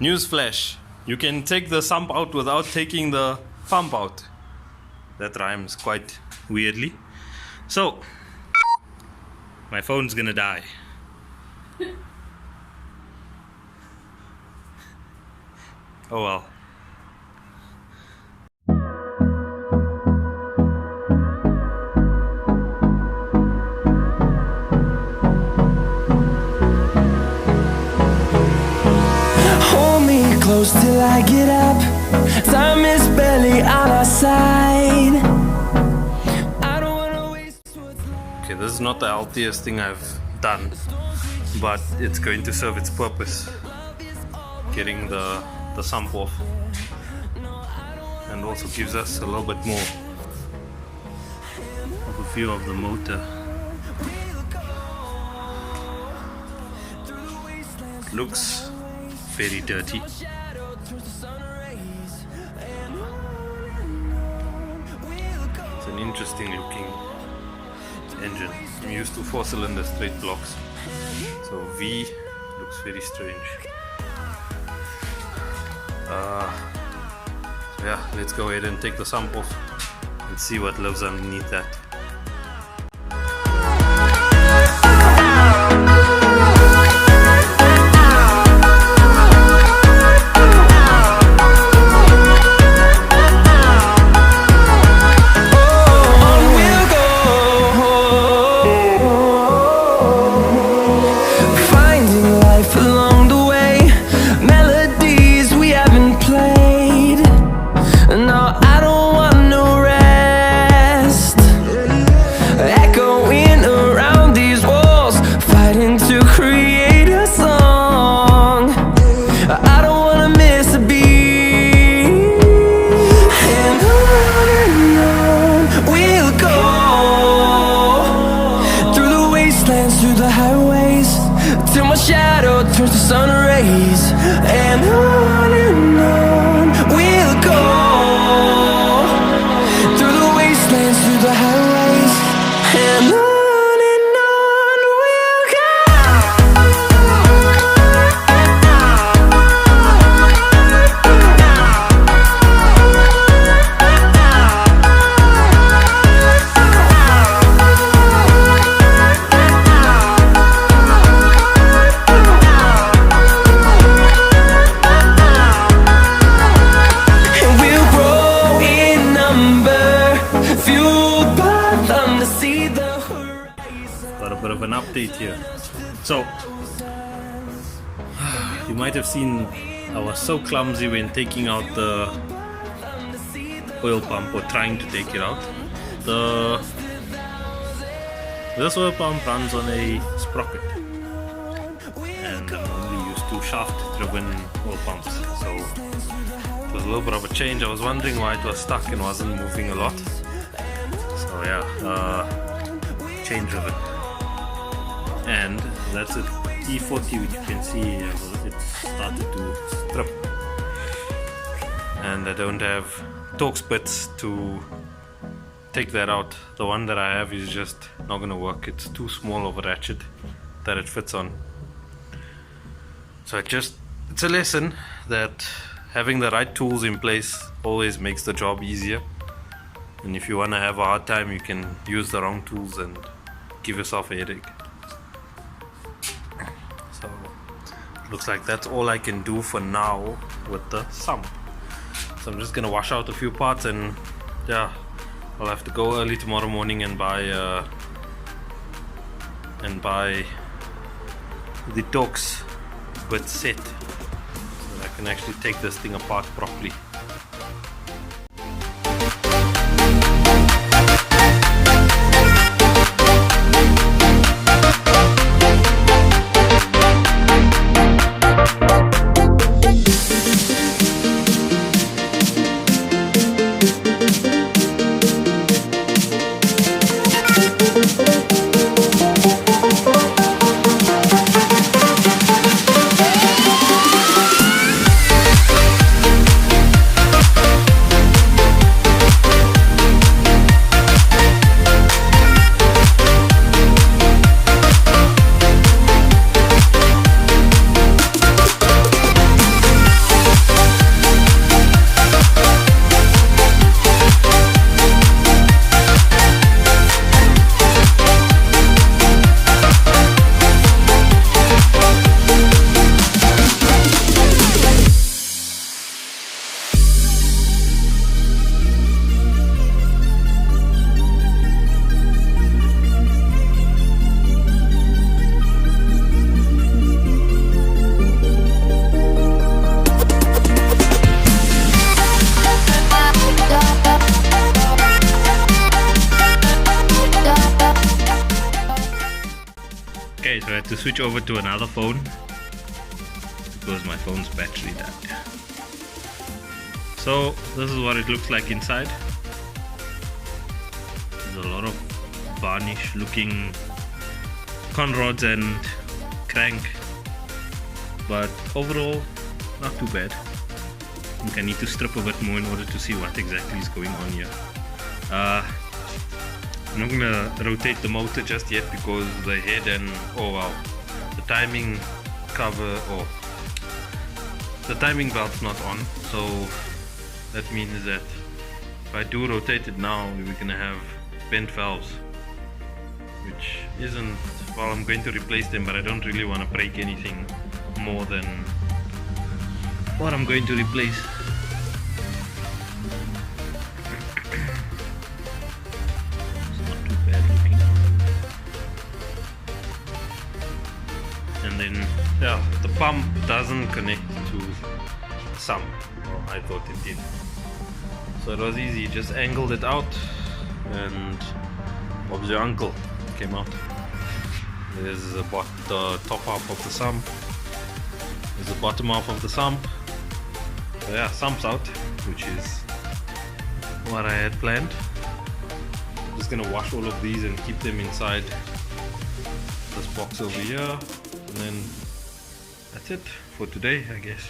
Newsflash, you can take the sump out without taking the pump out. That rhymes quite weirdly. So, my phone's gonna die. Oh well. Close till I get up. Time is barely on our side. I don't wanna waste what's left. Okay, this is not the healthiest thing I've done, but it's going to serve its purpose. Getting the sump off, and also gives us a little bit more of a view of the motor. It looks very dirty. It's an interesting looking engine. I'm used to 4-cylinder straight blocks, so V looks very strange. So yeah, let's go ahead and take the sump off and see what lives underneath that. Turns to sun rays, and on we'll go. Through the wastelands, through the highways, and on we'll go. Bit of an update here. So you might have seen I was so clumsy when taking out the oil pump, or trying to take it out. This oil pump runs on a sprocket, and I'm only used to shaft driven oil pumps, so it was a little bit of a change. I was wondering why it was stuck and wasn't moving a lot. So yeah, change of it. And that's a E40, which you can see it started to strip, and I don't have Torx bits to take that out. The one that I have is just not going to work. It's too small of a ratchet that it fits on. So it's a lesson that having the right tools in place always makes the job easier, and if you want to have a hard time, you can use the wrong tools and give yourself a headache. So looks like that's all I can do for now with the sump. So I'm just gonna wash out a few parts, and yeah, I'll have to go early tomorrow morning and buy the Torx bit set, so that I can actually take this thing apart properly. had to switch over to another phone because my phone's battery died. So this is what it looks like inside. There's a lot of varnish looking con rods and crank, but overall not too bad. I think I need to strip a bit more in order to see what exactly is going on here. I'm not gonna rotate the motor just yet because the head and the timing cover or the timing belt's not on, so that means that if I do rotate it now, we're gonna have bent valves, which isn't, well, I'm going to replace them, but I don't really want to break anything more than what I'm going to replace. It's not too bad looking. And then, yeah, the pump doesn't connect to Sump. Well, I thought it did. So it was easy, just angled it out and Bob's your uncle came out. There's the top half of the sump. There's the bottom half of the sump. So yeah, sump's out, which is what I had planned. I'm just gonna wash all of these and keep them inside this box over here, and then that's it for today, I guess.